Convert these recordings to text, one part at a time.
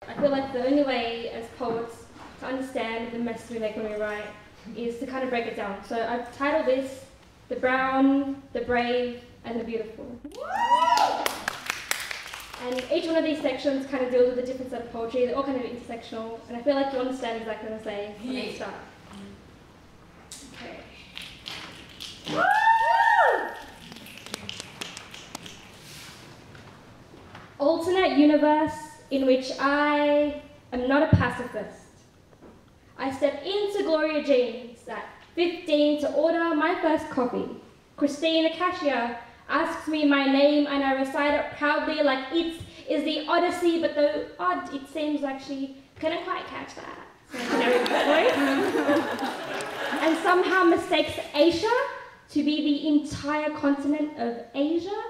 I feel like the only way as poets to understand the mess we make when we write is to kind of break it down. So I've titled this The Brown, the Brave, and the Beautiful. And each one of these sections kind of deals with a different set of poetry. They're all kind of intersectional, and I feel like you understand exactly what I'm saying when I start. Okay. Alternate universe in which I am not a pacifist. I step into Gloria Jean's at 15 to order my first coffee. Christine, the cashier, asks me my name and I recite it proudly like it is the Odyssey, but though odd it seems like she couldn't quite catch that. So and somehow mistakes Asia to be the entire continent of Asia.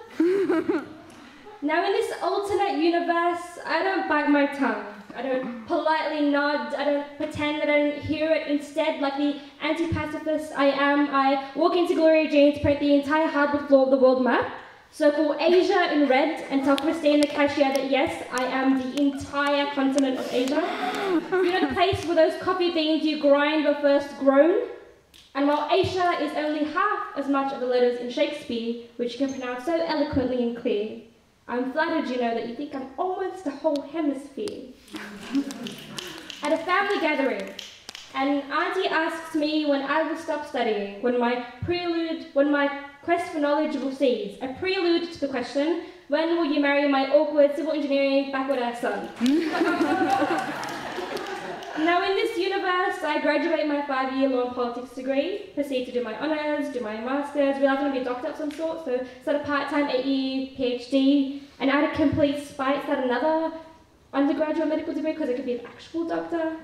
Now in this alternate universe, I don't bite my tongue. I don't politely nod. I don't pretend that I don't hear it. Instead, like the anti-pacifist I am, I walk into Gloria Jean to print the entire hardwood floor of the world map, circle Asia in red, and tell Christine, the cashier, that yes, I am the entire continent of Asia. You know the place where those coffee beans you grind were first grown? And while Asia is only half as much of the letters in Shakespeare, which you can pronounce so eloquently and clear, I'm flattered, you know, that you think I'm almost a whole hemisphere. At a family gathering, an auntie asks me when I will stop studying, when my quest for knowledge will cease. A prelude to the question, when will you marry my awkward civil engineering backward-ass son? Now in this universe, I graduate my 5-year law and politics degree, proceed to do my honours, do my masters, realise I'm going to be a doctor of some sort, so start a part-time 8-year PhD, and out of complete spite start another undergraduate medical degree because I could be an actual doctor.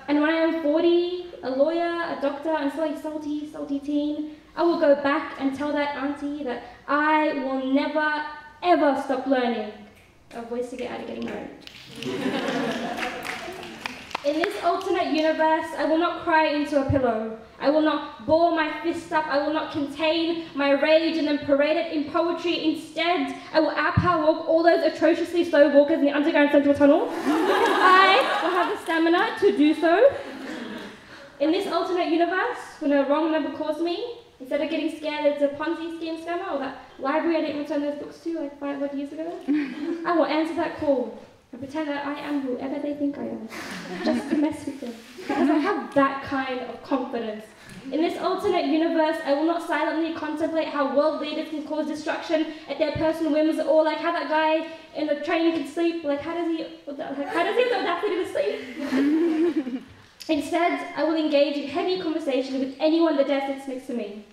And when I am 40, a lawyer, a doctor, and still a salty teen, I will go back and tell that auntie that I will never, ever stop learning of ways to get out of getting married. In this alternate universe, I will not cry into a pillow. I will not ball my fist up. I will not contain my rage and then parade it in poetry. Instead, I will outpower walk all those atrociously slow walkers in the underground central tunnel. I will have the stamina to do so. In this alternate universe, when a wrong number calls me, instead of getting scared it's a Ponzi scheme scammer or that library I didn't return those books to like 5 odd years ago, I will answer that call and pretend that I am whoever they think I am, just to mess with them, because I have that kind of confidence. In this alternate universe, I will not silently contemplate how world leaders can cause destruction at their personal whims, or like how that guy in the train can sleep. Like how does he have the audacity to sleep? Instead, I will engage in heavy conversation with anyone that dares sit next to me.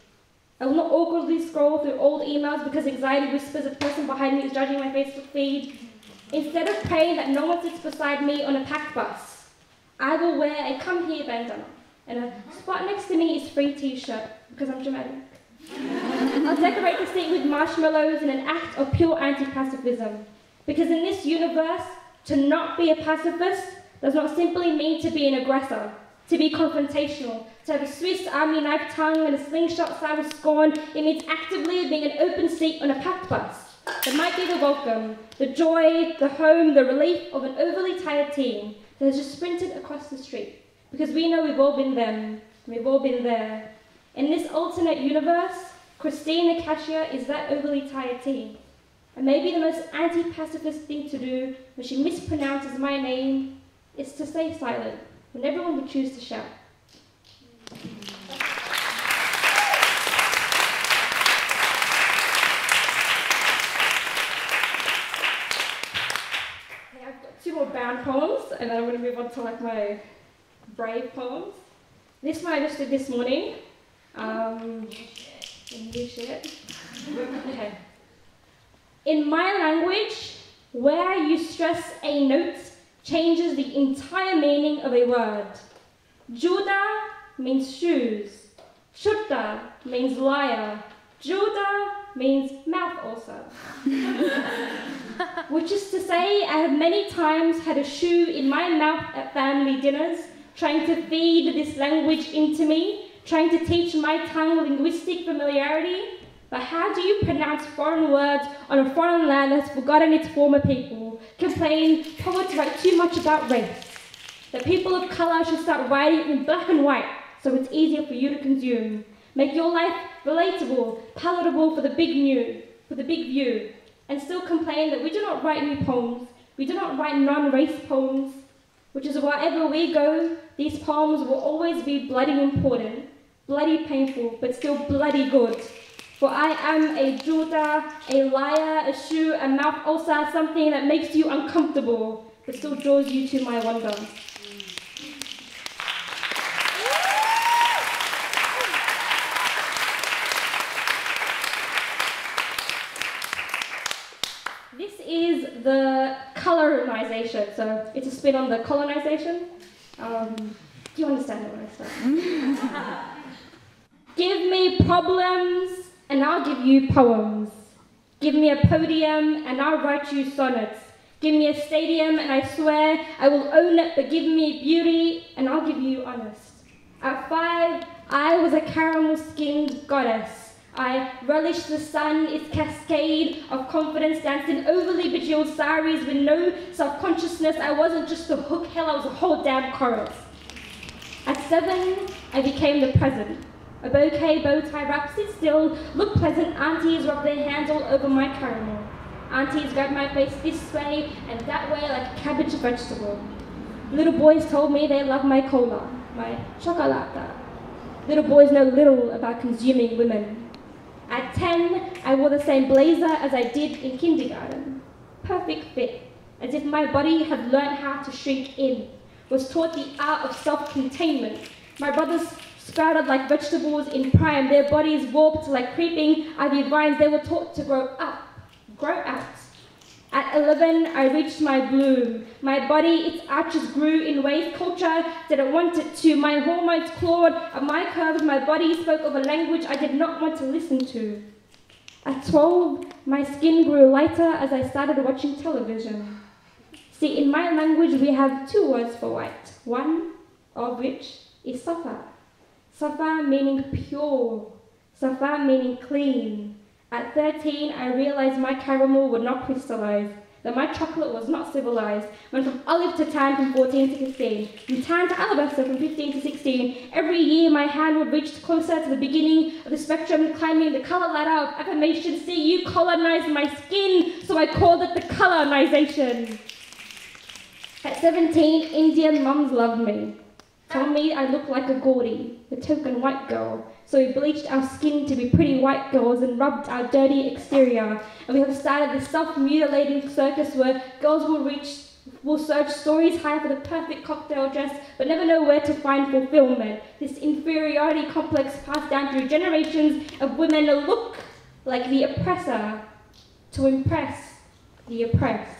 I will not awkwardly scroll through old emails because anxiety whispers that the person behind me is judging my Facebook feed. Instead of praying that no one sits beside me on a packed bus, I will wear a come here bandana, and a spot next to me is free t-shirt, because I'm dramatic. I'll decorate the seat with marshmallows in an act of pure anti-pacifism, because in this universe, to not be a pacifist does not simply mean to be an aggressor, to be confrontational, to have a Swiss Army knife tongue and a slingshot sign of scorn. It means actively being an open seat on a packed bus. That might be the welcome, the joy, the home, the relief of an overly tired teen that has just sprinted across the street. Because we know we've all been them, we've all been there. In this alternate universe, Christine the cashier is that overly tired teen. And maybe the most anti-pacifist thing to do when she mispronounces my name is to stay silent when everyone would choose to shout. Two more bound poems, and then I'm going to move on to like my brave poems. This one I just did this morning. New shit. Okay. In my language, where you stress a note changes the entire meaning of a word. Juda means shoes. Shutta means liar. Juda means mouth also. Which is to say, I have many times had a shoe in my mouth at family dinners, trying to feed this language into me, trying to teach my tongue linguistic familiarity. But how do you pronounce foreign words on a foreign land that's forgotten its former people? complain poets write too much about race, that people of colour should start writing in black and white so it's easier for you to consume. Make your life relatable, palatable for the big view, and still complain that we do not write new poems, we do not write non-race poems, which is wherever we go, these poems will always be bloody important, bloody painful, but still bloody good. For I am a Juda, a liar, a shoe, a mouth ulcer, something that makes you uncomfortable, but still draws you to my wonder. This is the colonisation, so it's a spin on the colonisation. Do you understand it when I start? Give me problems, and I'll give you poems. Give me a podium, and I'll write you sonnets. Give me a stadium, and I swear I will own it, but give me beauty, and I'll give you honest. At 5, I was a caramel-skinned goddess. I relished the sun, its cascade of confidence, danced in overly bejeweled saris with no self-consciousness. I wasn't just a hook, hell, I was a whole damn chorus. At 7, I became the present. A bouquet, bow tie, wrap, sit still, look pleasant. Aunties rub their hands all over my caramel. Aunties grab my face this way and that way like a cabbage vegetable. Little boys told me they love my cola, my chocolata. Little boys know little about consuming women. At 10, I wore the same blazer as I did in kindergarten. Perfect fit, as if my body had learned how to shrink in, was taught the art of self-containment. My brothers sprouted like vegetables in prime, their bodies warped like creeping ivy vines. They were taught to grow up, grow out. At 11, I reached my bloom. My body, its arches grew in ways culture didn't want it to. My hormones clawed at my curves. My body spoke of a language I did not want to listen to. At 12, my skin grew lighter as I started watching television. See, in my language, we have 2 words for white, one of which is safa. Safa meaning pure, safa meaning clean. At 13, I realized my caramel would not crystallize, that my chocolate was not civilized. Went from olive to tan from 14 to 15, from tan to alabaster from 15 to 16. Every year, my hand would reach closer to the beginning of the spectrum, climbing the color ladder of affirmation. See, you colonized my skin, so I called it the colonization. At 17, Indian mums loved me. Told me I looked like a Gaudi, the token white girl. So we bleached our skin to be pretty white girls and rubbed our dirty exterior. And we have started this self-mutilating circus where girls will search stories high for the perfect cocktail dress, but never know where to find fulfillment. This inferiority complex passed down through generations of women to look like the oppressor, to impress the oppressed.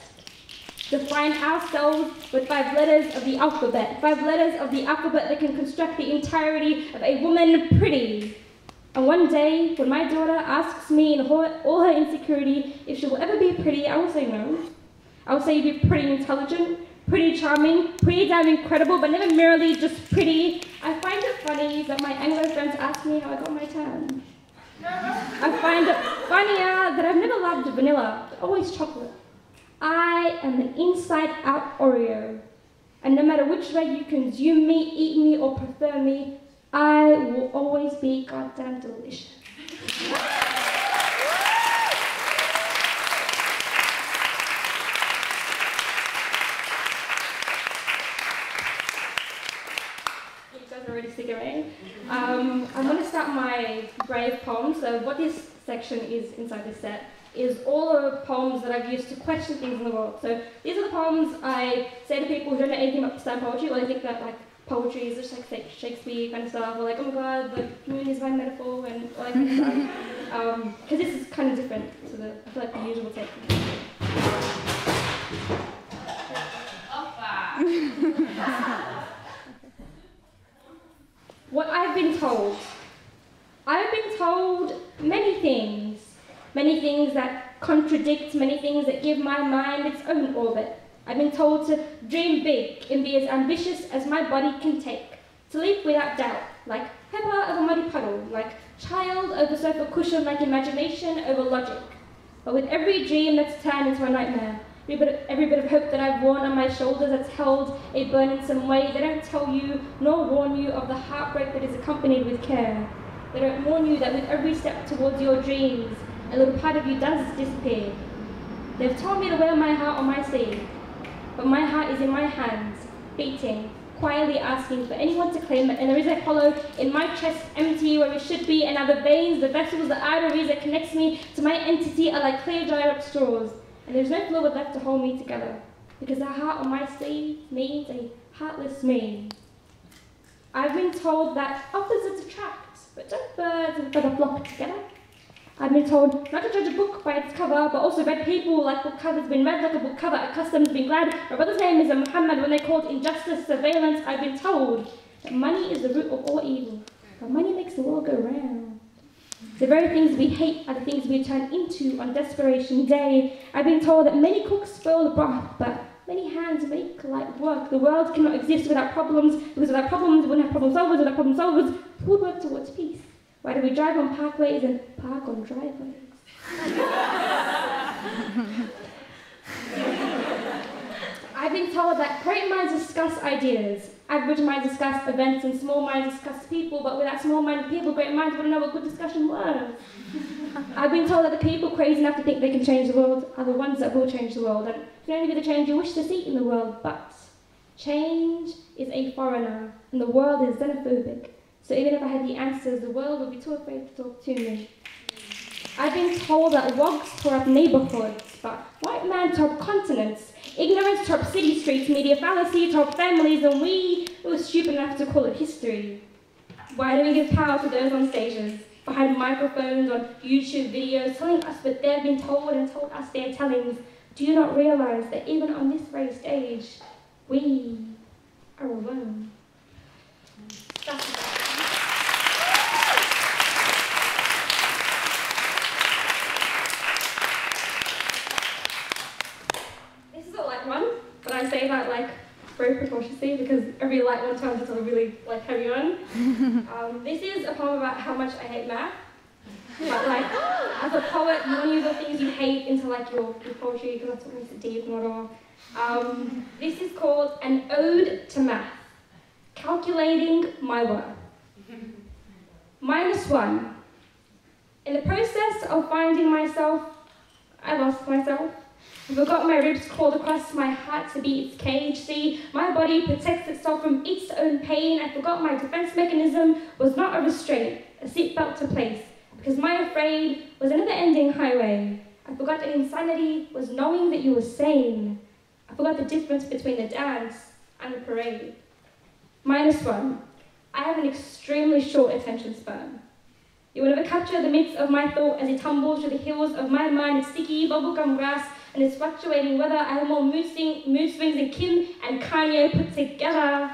Define ourselves with 5 letters of the alphabet. 5 letters of the alphabet that can construct the entirety of a woman pretty. And one day, when my daughter asks me in all her insecurity if she will ever be pretty, I will say no. I will say you'd be pretty intelligent, pretty charming, pretty damn incredible, but never merely just pretty. I find it funny that my Anglo friends ask me how I got my tan. I find it funnier that I've never loved vanilla, but always chocolate. I am an inside-out Oreo, and no matter which way you consume me, eat me, or prefer me, I will always be goddamn delicious. You guys are already sick of me. I'm going to start my brave poem. So what this section is inside this set is all the poems that I've used to question things in the world. So these are the poems I say to people who don't know anything about slam poetry, or they think that like poetry is just like Shakespeare kind of stuff, or like, oh my god, the moon is my metaphor, and all that kind of stuff. Because this is kind of different to the, I feel like, the usual take. What I've been told. I've been told many things. Many things that contradict, many things that give my mind its own orbit. I've been told to dream big and be as ambitious as my body can take. To leap without doubt, like pepper over muddy puddle, like child over sofa cushion, like imagination over logic. But with every dream that's turned into a nightmare, every bit of hope that I've worn on my shoulders that's held a burn in some way. They don't tell you nor warn you of the heartbreak that is accompanied with care. They don't warn you that with every step towards your dreams, a little part of you does disappear. They've told me to wear my heart on my sleeve, but my heart is in my hands, beating, quietly asking for anyone to claim it, and there is a hollow in my chest, empty where it should be, and now the veins, the vessels, the arteries that connects me to my entity are like clear, dried up straws, and there's no fluid left to hold me together, because the heart on my sleeve means a heartless me. I've been told that opposites attract, but don't birds and feather flock together? I've been told not to judge a book by its cover, but also read people like book covers, been read like a book cover, accustomed to being glad. My brother's name is Muhammad. When they called injustice, surveillance, I've been told that money is the root of all evil, but money makes the world go round. The very things we hate are the things we turn into on Desperation Day. I've been told that many cooks spoil the broth, but many hands make light work. The world cannot exist without problems, because without problems, we wouldn't have problem solvers. Without problem solvers, who would work towards peace? Why do we drive on parkways and park on driveways? I've been told that great minds discuss ideas, average minds discuss events, and small minds discuss people, but without small-minded people, great minds wouldn't know what good discussion was. I've been told that the people crazy enough to think they can change the world are the ones that will change the world, and it can only be the change you wish to see in the world, but change is a foreigner, and the world is xenophobic. So even if I had the answers, the world would be too afraid to talk to me. I've been told that wogs tore up neighborhoods, but white man tore up continents. Ignorance tore up city streets, media fallacy tore up families, and we were stupid enough to call it history. Why do we give power to those on stages, behind microphones, on YouTube videos, telling us what they've been told and told us their tellings? Do you not realize that even on this very stage, we are alone? This is a light one, but I say that like very precautiously because every light one turns into a really like heavy one. This is a poem about how much I hate math. But like, as a poet, you want to use the things you hate into like your poetry because that's what makes it deep and whatever. This is called An Ode to Math. Calculating my worth. -1. In the process of finding myself, I lost myself. I forgot my ribs crawled across my heart to be its cage. See, my body protects itself from its own pain. I forgot my defense mechanism was not a restraint, a seatbelt to place, because my afraid was a never-ending highway. I forgot that insanity was knowing that you were sane. I forgot the difference between the dance and the parade. -1. I have an extremely short attention span. You will never capture the midst of my thought as it tumbles through the hills of my mind. It's sticky bubblegum grass and it's fluctuating weather. I have more mood swings than Kim and Kanye put together.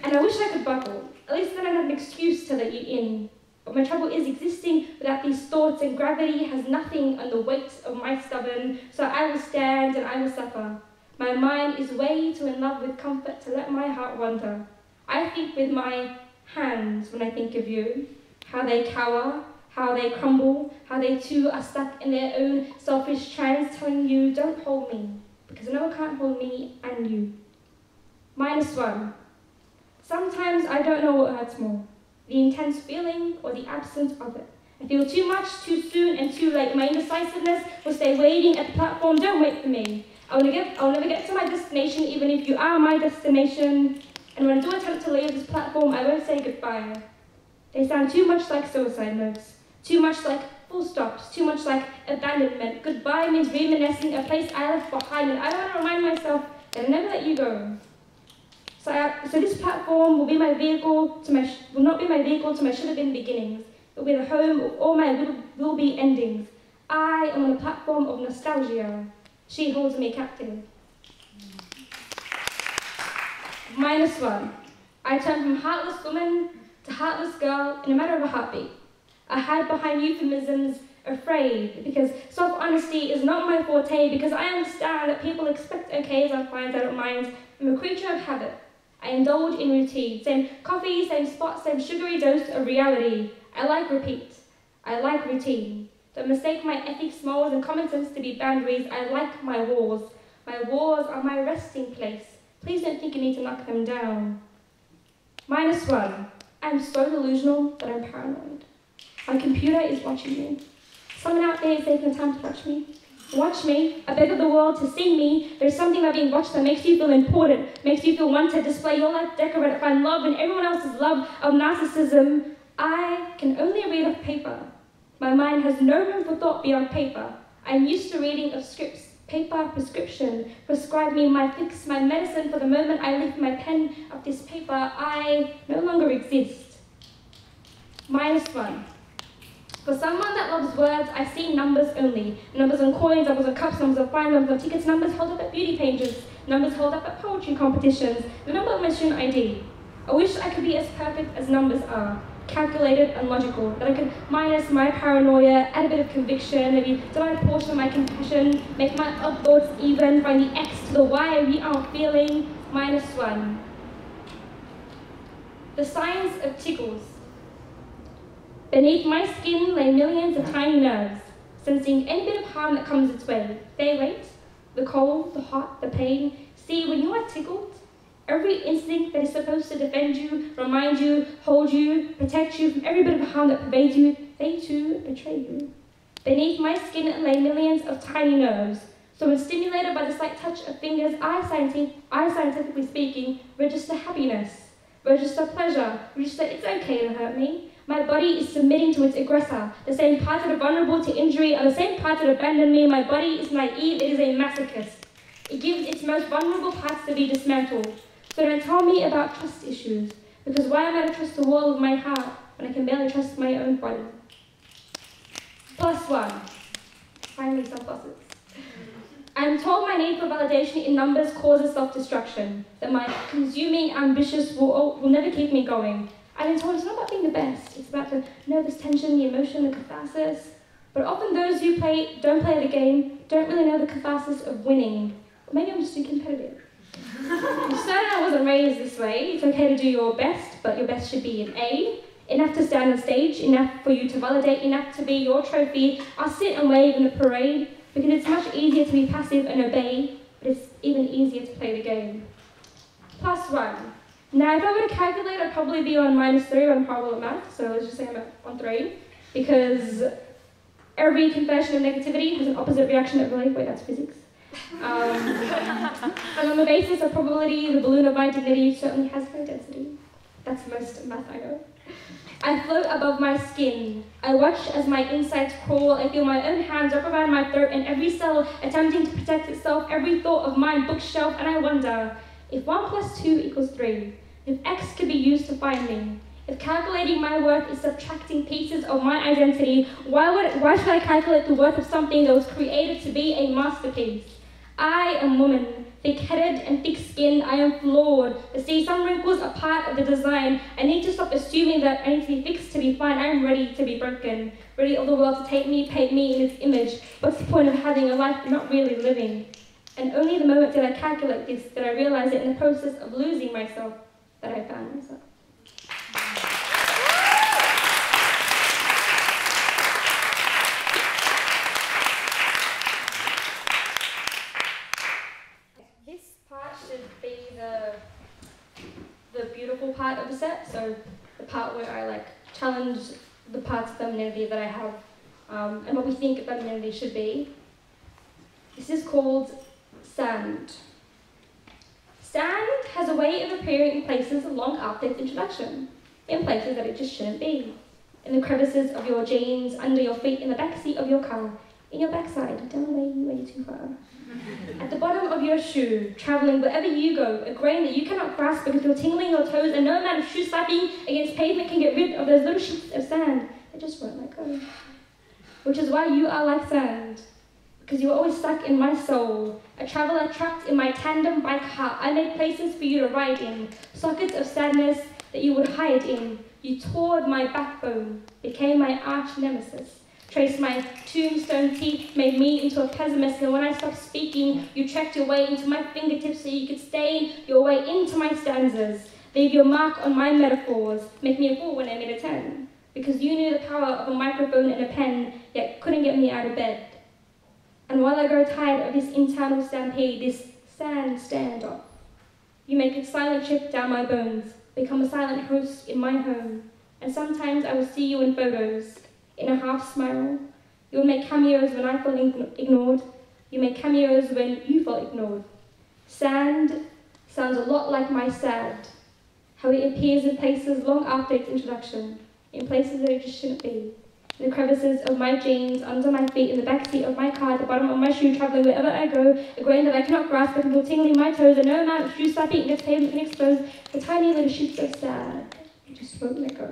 And I wish I could buckle. At least then I'd have an excuse to let you in. But my trouble is existing without these thoughts, and gravity has nothing on the weight of my stubborn. So I will stand and I will suffer. My mind is way too in love with comfort to let my heart wander. I think with my hands when I think of you, how they cower, how they crumble, how they too are stuck in their own selfish trance, telling you, don't hold me, because no one can't hold me and you. -1. Sometimes I don't know what hurts more, the intense feeling or the absence of it. I feel too much, too soon, and too late. My indecisiveness will stay waiting at the platform. Don't wait for me. I'll never get to my destination, even if you are my destination. And when I do attempt to leave this platform, I won't say goodbye. They sound too much like suicide notes, too much like full stops, too much like abandonment. Goodbye means reminiscing a place I left behind, and I don't want to remind myself that I never let you go. So this platform will be my vehicle will not be my vehicle to my should have been beginnings. It will be the home of all my will be endings. I am on a platform of nostalgia. She holds me captive. -1. I turn from heartless woman to heartless girl in a matter of a heartbeat. I hide behind euphemisms, afraid, because self-honesty is not my forte, because I understand that people expect okays, I find I don't mind. I'm a creature of habit. I indulge in routine. Same coffee, same spot, same sugary dose of reality. I like repeat. I like routine. Don't mistake my ethics, morals, and common sense to be boundaries. I like my walls. My walls are my resting place. Please don't think you need to knock them down. -1. I'm so delusional that I'm paranoid. My computer is watching me. Someone out there is taking the time to watch me. Watch me. I beg of the world to see me. There's something about being watched that makes you feel important, makes you feel wanted, display your life, decorate it, find love in everyone else's love of narcissism. I can only read off paper. My mind has no room for thought beyond paper. I'm used to reading of scripts. Paper prescription, prescribe me my fix, my medicine for the moment I lift my pen of this paper. I no longer exist. -1. For someone that loves words, I see numbers only. Numbers on coins, numbers on cups, numbers on fines, numbers on tickets, numbers held up at beauty pages, numbers held up at poetry competitions, the number of my student ID. I wish I could be as perfect as numbers are. Calculated and logical, that I could minus my paranoia, add a bit of conviction, maybe divide a portion of my compassion, make my thoughts even, find the X to the Y we are feeling. -1. The science of tickles. Beneath my skin lay millions of tiny nerves, sensing any bit of harm that comes its way. They wait, the cold, the hot, the pain. See, when you are tickled, every instinct that is supposed to defend you, remind you, hold you, protect you from every bit of harm that pervades you, they too betray you. Beneath my skin lay millions of tiny nerves. So when stimulated by the slight touch of fingers, I scientifically speaking, register happiness, register pleasure, register it's okay to hurt me. My body is submitting to its aggressor. The same parts that are vulnerable to injury are the same parts that abandon me. My body is naive, it is a masochist. It gives its most vulnerable parts to be dismantled. So don't tell me about trust issues, because why am I to trust the wall of my heart when I can barely trust my own body? +1. Finally, some pluses. I'm told my need for validation in numbers causes self-destruction, that my consuming ambitious will never keep me going. I've been told it's not about being the best, it's about the nervous tension, the emotion, the catharsis. But often those who don't play the game don't really know the catharsis of winning. Or maybe I'm just too competitive. So I wasn't raised this way. It's okay to do your best, but your best should be an A. Enough to stand on stage, enough for you to validate, enough to be your trophy. I'll sit and wave in the parade, because it's much easier to be passive and obey, but it's even easier to play the game. +1. Now, if I were to calculate, I'd probably be on -3 when I'm horrible at math, so let's just say I'm on 3, because every confession of negativity has an opposite reaction of relief. Wait, that's physics. And on the basis of probability, the balloon of my dignity certainly has no density. That's most math I know. I float above my skin. I watch as my insides crawl. I feel my own hands wrap around my throat and every cell attempting to protect itself, every thought of mine bookshelf, and I wonder, if 1 + 2 = 3, if X could be used to find me, if calculating my worth is subtracting pieces of my identity, why should I calculate the worth of something that was created to be a masterpiece? I am woman, thick-headed and thick-skinned. I am flawed. To see some wrinkles are part of the design. I need to stop assuming that I need to be fixed to be fine. I am ready to be broken, ready for the world to take me, paint me in its image. What's the point of having a life but not really living? And only the moment did I calculate this, that I realized that in the process of losing myself, that I found myself. The beautiful part of the set, so the part where I challenge the parts of femininity that I have and what we think femininity should be. This is called Sand. Sand has a way of appearing in places long after its introduction, in places that it just shouldn't be. In the crevices of your jeans, under your feet, in the backseat of your car, in your backside, don't way too far. At the bottom of your shoe, travelling wherever you go, a grain that you cannot grasp because you're tingling your toes and no amount of shoe slapping against pavement can get rid of those little sheets of sand that just won't let go. Which is why you are like sand, because you are always stuck in my soul. A traveller trapped in my tandem bike heart, I made places for you to ride in, sockets of sadness that you would hide in. You tore my backbone, became my arch nemesis. Traced my tombstone teeth, made me into a pessimist, and when I stopped speaking, you trekked your way into my fingertips so you could stain your way into my stanzas, leave your mark on my metaphors, make me a fool when I made a 10, because you knew the power of a microphone and a pen, yet couldn't get me out of bed. And while I grow tired of this internal stampede, this standoff, you make a silent trip down my bones, become a silent host in my home, and sometimes I will see you in photos, in a half smile. You will make cameos when I feel ignored. You make cameos when you feel ignored. Sand sounds a lot like my sad, how it appears in places long after its introduction, in places that it just shouldn't be. In the crevices of my jeans, under my feet, in the back seat of my car, at the bottom of my shoe, travelling wherever I go, a grain that I cannot grasp, but will tingling my toes, and no amount of shoe slapping against pavement can expose the tiny little shit so sad. It just won't let go.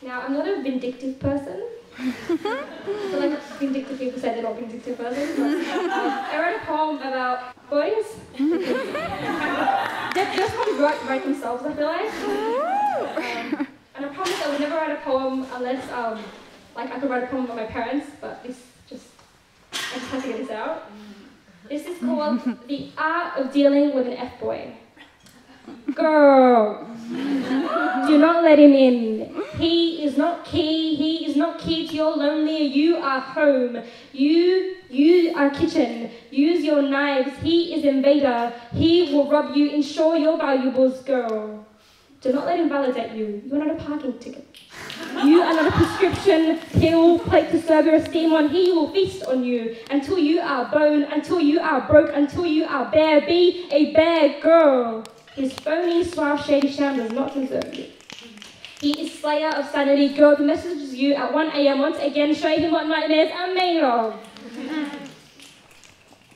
Now, I'm not a vindictive person. I feel like vindictive people say they're not vindictive persons. But, I wrote a poem about boys. Those poems write themselves, I feel like. And I promised I would never write a poem unless like I could write a poem about my parents, but I just had to get this out. This is called The Art of Dealing with an F-Boy. Girl, do not let him in. He is not key to your lonely. You are home. You are kitchen. Use your knives. He is invader. He will rob you. Ensure your valuables, girl. Do not let him validate you. You are not a parking ticket. You are not a prescription pill plate to serve your esteem on. He will feast on you until you are bone, until you are broke, until you are bare. Be a bear, girl. His phony, suave, shady sham does not deserve you. He is slayer of sanity, girl who messages you at 1 a.m. once again, showing him what nightmares are made of.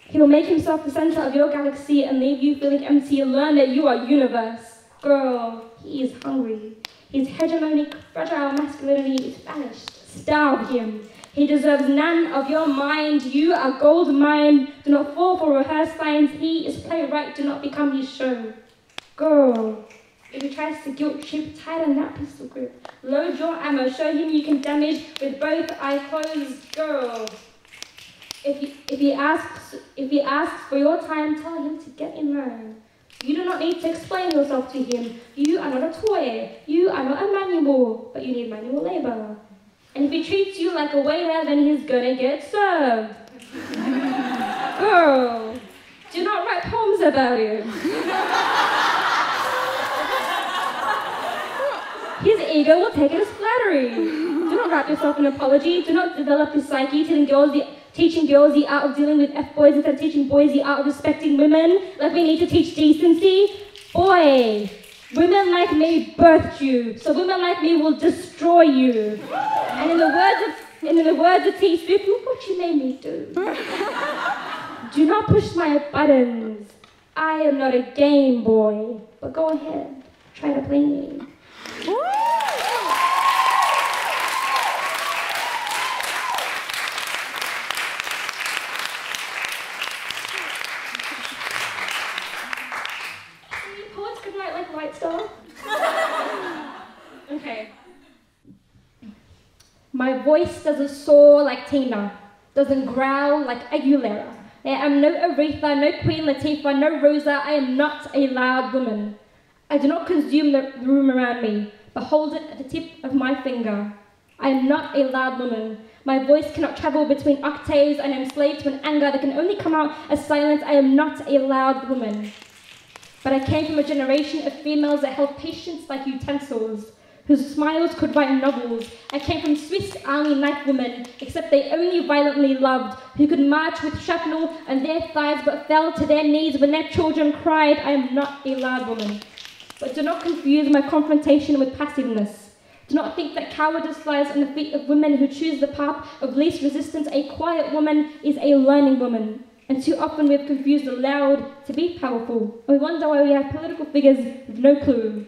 He will make himself the center of your galaxy and leave you feeling empty and learn that you are universe. Girl, he is hungry. His hegemonic, fragile masculinity is vanished. Starve him. He deserves none of your mind. You are gold mine. Do not fall for rehearsed lines. He is playwright. Do not become his show. Girl, if he tries to guilt trip, tighten that pistol grip. Load your ammo, show him you can damage with both eyes closed. Girl, if he asks for your time, tell him to get in line. You do not need to explain yourself to him. You are not a toy. You are not a manual, but you need manual labor. And if he treats you like a waiter, then he's gonna get served. Girl, do not write poems about him. His ego will take it as flattery. Do not wrap yourself in apology. Do not develop his psyche, teaching girls the art of dealing with F-boys instead of teaching boys the art of respecting women. Like we need to teach decency. Boy, women like me birthed you, so women like me will destroy you. And in the words of T. Swift, look what you made me do. Do not push my buttons. I am not a Game Boy, but go ahead, try to play me. Poets could write like White Star. Okay. My voice doesn't soar like Tina, doesn't growl like Aguilera. I am no Aretha, no Queen Latifah, no Rosa. I am not a loud woman. I do not consume the room around me, but hold it at the tip of my finger. I am not a loud woman. My voice cannot travel between octaves, and I am enslaved to an anger that can only come out as silence. I am not a loud woman. But I came from a generation of females that held patience like utensils, whose smiles could write novels. I came from Swiss Army knife women, except they only violently loved, who could march with shrapnel on their thighs but fell to their knees when their children cried. I am not a loud woman. But do not confuse my confrontation with passiveness. Do not think that cowardice lies on the feet of women who choose the path of least resistance. A quiet woman is a learning woman. And too often we have confused the loud to be powerful. And we wonder why we have political figures with no clue.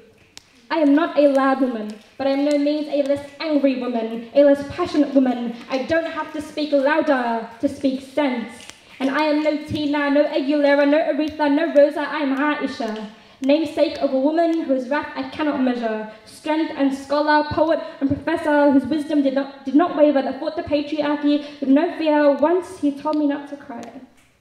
I am not a loud woman, but I am no means a less angry woman, a less passionate woman. I don't have to speak louder to speak sense. And I am no Tina, no Aguilera, no Aretha, no Rosa. I am Aisha, namesake of a woman whose wrath I cannot measure, strength and scholar, poet and professor whose wisdom did not waver, that fought the patriarchy with no fear. Once he told me not to cry.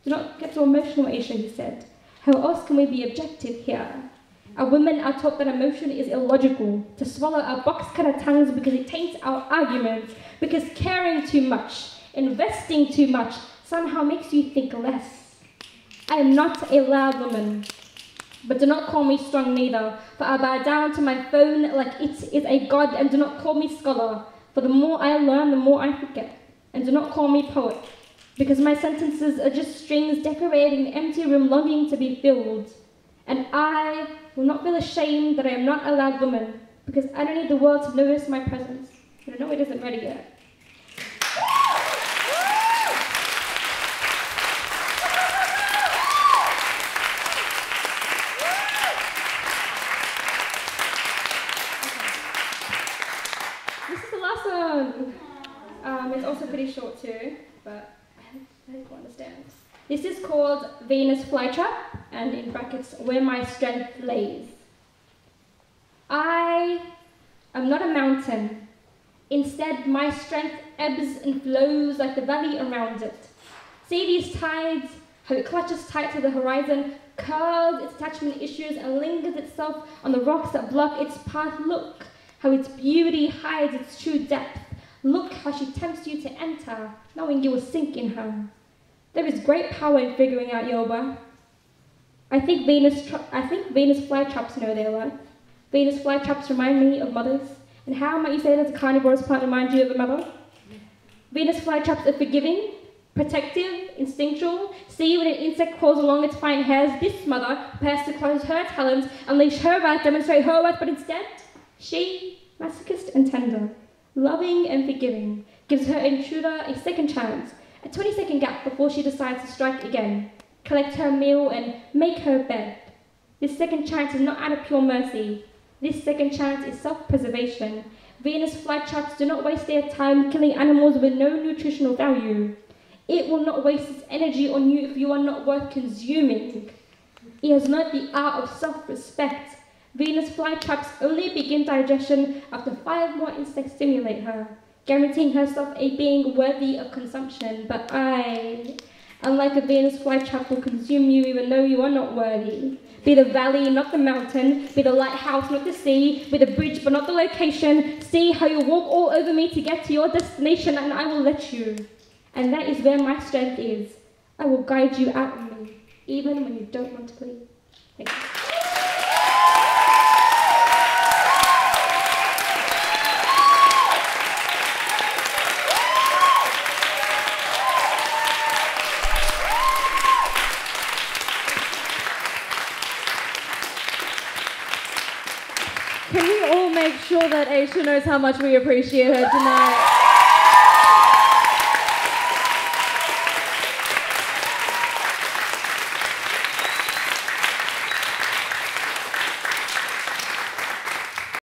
Do not get so emotional, Aisha, he said. How else can we be objective here? Our women are taught that emotion is illogical, to swallow our box-cutter tongues because it taints our arguments, because caring too much, investing too much, somehow makes you think less. I am not a loud woman, but do not call me strong neither, for I bow down to my phone like it is a god, and do not call me scholar, for the more I learn, the more I forget, and do not call me poet, because my sentences are just strings decorating an empty room longing to be filled. And I will not feel ashamed that I am not a loud woman, because I don't need the world to notice my presence. But I know it isn't ready yet. This is the last one. It's also pretty short too, but I hope you understand. This is called Venus Flytrap, and in brackets, where my strength lays. I am not a mountain. Instead, my strength ebbs and flows like the valley around it. See these tides, how it clutches tight to the horizon, curls its attachment issues, and lingers itself on the rocks that block its path. Look how its beauty hides its true depth. Look how she tempts you to enter, knowing you will sink in her. There is great power in figuring out Yoba. I think Venus flytraps know their worth. Venus flytraps remind me of mothers. And how might you say that a carnivorous plant reminds you of a mother? Venus flytraps are forgiving, protective, instinctual. See, when an insect crawls along its fine hairs, this mother prepares to close her talons, unleash her wrath, demonstrate her worth, but instead, she, masochist and tender, loving and forgiving, gives her intruder a second chance, a 20-second gap before she decides to strike again, collect her meal and make her bed. This second chance is not out of pure mercy. This second chance is self-preservation. Venus flytraps do not waste their time killing animals with no nutritional value. It will not waste its energy on you if you are not worth consuming. It has learnt the art of self-respect. Venus flytraps only begin digestion after 5 more insects stimulate her, guaranteeing herself a being worthy of consumption. But I, unlike a Venus flytrap, will consume you even though you are not worthy. Be the valley, not the mountain. Be the lighthouse, not the sea. Be the bridge, but not the location. See how you walk all over me to get to your destination, and I will let you. And that is where my strength is. I will guide you out of me, even when you don't want to believe. Thank you. Can we all make sure that Aisha knows how much we appreciate her tonight?